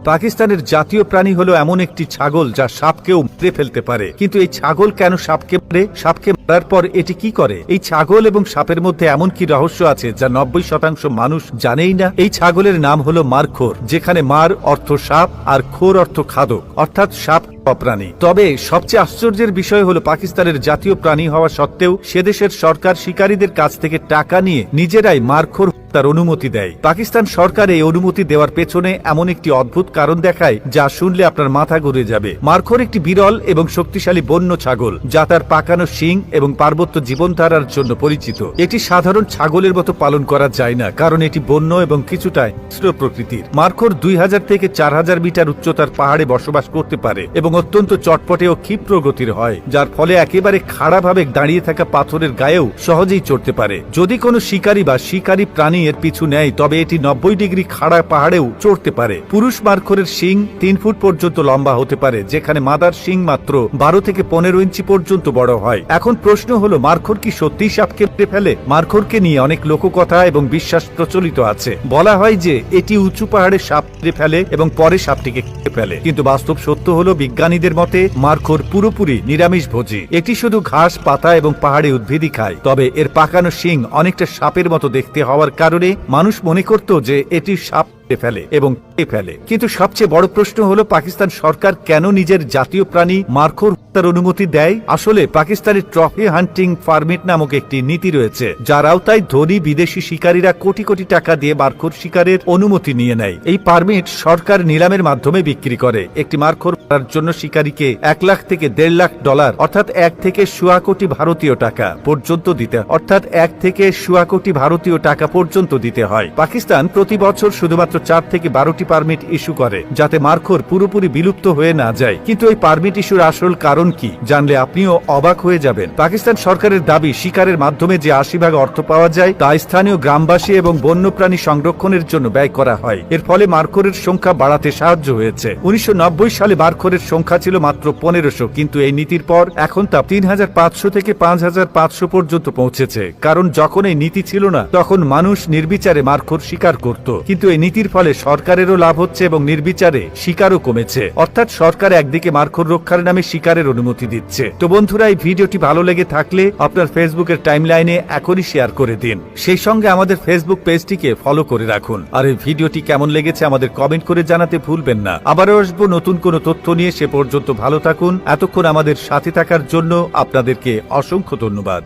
পাকিস্তানের জাতীয় প্রাণী হলো এমন একটি ছাগল যা সাপকেও মেরে ফেলতে পারে। কিন্তু এই ছাগল কেন সাপকে মারে? সাপকে মারার পর এটি কি করে? এই ছাগল এবং সাপের মধ্যে এমন কি রহস্য আছে যা 90% মানুষ জানেই না? এই ছাগলের নাম হলো মারখোর, যেখানে মার অর্থ সাপ আর খোর অর্থ খাদক, অর্থাৎ সাপ প্রাণী। তবে সবচেয়ে আশ্চর্যের বিষয় হলো পাকিস্তানের জাতীয় প্রাণী হওয়া সত্ত্বেও সে দেশের সরকার শিকারীদের কাছ থেকে টাকা নিয়ে নিজেরাই মারখোর তার অনুমতি দেয়। পাকিস্তান সরকার এই অনুমতি দেওয়ার পেছনে এমন একটি অদ্ভুত কারণ দেখায় যা শুনলে আপনার মাথা ঘুরে যাবে। মারখোর একটি বিরল এবং শক্তিশালী বন্য ছাগল যা তার পাকানো শিং এবং পার্বত্য জীবনধারার জন্য পরিচিত। এটি সাধারণ ছাগলের মতো পালন করা যায় না, কারণ এটি বন্য এবং কিছুটা হিংস্র প্রকৃতির। মারখোর 2000 থেকে 4000 মিটার উচ্চতার পাহাড়ে বসবাস করতে পারে এবং অত্যন্ত চটপটে ও ক্ষিপ্র গতির হয়, যার ফলে একেবারে খাড়াভাবে দাঁড়িয়ে থাকা পাথরের গায়েও সহজেই চড়তে পারে। যদি কোনো শিকারী বা শিকারী প্রাণী এর পিছু নেয় তবে এটি 90 ডিগ্রি খাড়া পাহাড়েও চড়তে পারে। পুরুষ মারখোরের শিং 3 ফুট পর্যন্ত লম্বা হতে পারে, যেখানে মাদার শিং মাত্র 12 থেকে 15 ইঞ্চি পর্যন্ত বড় হয়। এখন প্রশ্ন হলো, মারখোর কি সত্যিই সাপকে মেরে ফেলে? মারখোরকে নিয়ে অনেক লোককথা এবং বিশ্বাস প্রচলিত আছে। বলা হয় যে এটি উঁচু পাহাড়ে সাপ মেরে ফেলে এবং পরে সাপটিকে খেয়ে ফেলে, কিন্তু বাস্তব সত্য হলো বিজ্ঞানীদের মতে মারখোর পুরোপুরি নিরামিষভোজী। এটি শুধু ঘাস, পাতা এবং পাহাড়ি উদ্ভিদই খায়। তবে এর পাকানো শিং অনেকটা সাপের মতো দেখতে হওয়ার কারণে মানুষ মনে করত যে এটি সাপ ফেলে এবং ফেলে। কিন্তু সবচেয়ে বড় প্রশ্ন হলো, পাকিস্তান সরকার কেন নিজের জাতীয় প্রাণী মারখোর হত্যার অনুমতি দেয়? আসলে পাকিস্তানের ট্রফি হান্টিং পারমিট নামক একটি নীতি রয়েছে, যার আওতায় ধনী বিদেশি শিকারীরা কোটি কোটি টাকা দিয়ে মারখোর শিকারের অনুমতি নিয়ে নেয়। এই পারমিট সরকার নিলামের মাধ্যমে বিক্রি করে। একটি মারখোর মারার জন্য শিকারীকে $1 লাখ থেকে $1.5 লাখ, অর্থাৎ 1 থেকে 1.25 কোটি ভারতীয় টাকা পর্যন্ত দিতে হয়। পাকিস্তান প্রতি বছর শুধুমাত্র 4 থেকে 12টি পারমিট ইস্যু করে, যাতে মারখোর পুরোপুরি বিলুপ্ত হয়ে না যায়। কিন্তু এই পারমিট ইস্যুর আসল কারণ কি জানলে আপনিও অবাক হয়ে যাবেন। পাকিস্তান সরকারের দাবি, শিকারের মাধ্যমে যে 80% অর্থ পাওয়া যায় তা স্থানীয় গ্রামবাসী এবং বন্যপ্রাণী সংরক্ষণের জন্য ব্যয় করা হয়। এর ফলে মারখোরের সংখ্যা বাড়াতে সাহায্য হয়েছে। 1990 সালে মারখোরের সংখ্যা ছিল মাত্র 1500, কিন্তু এই নীতির পর এখন তা 3500 থেকে 5500 পর্যন্ত পৌঁছেছে। কারণ যখন এই নীতি ছিল না তখন মানুষ নির্বিচারে মারখোর শিকার করত, কিন্তু এই নীতির ফলে সরকারেরও লাভ হচ্ছে এবং নির্বিচারে শিকারও কমেছে। অর্থাৎ সরকার একদিকে মারখোর রক্ষার নামে শিকারের অনুমতি দিচ্ছে। তো বন্ধুরা, এই ভিডিওটি ভালো লেগে থাকলে আপনার ফেসবুকের টাইমলাইনে এখনই শেয়ার করে দিন। সেই সঙ্গে আমাদের ফেসবুক পেজটিকে ফলো করে রাখুন। আর এই ভিডিওটি কেমন লেগেছে আমাদের কমেন্ট করে জানাতে ভুলবেন না। আবারও আসবো নতুন কোনো তথ্য নিয়ে। সে পর্যন্ত ভালো থাকুন। এতক্ষণ আমাদের সাথে থাকার জন্য আপনাদেরকে অসংখ্য ধন্যবাদ।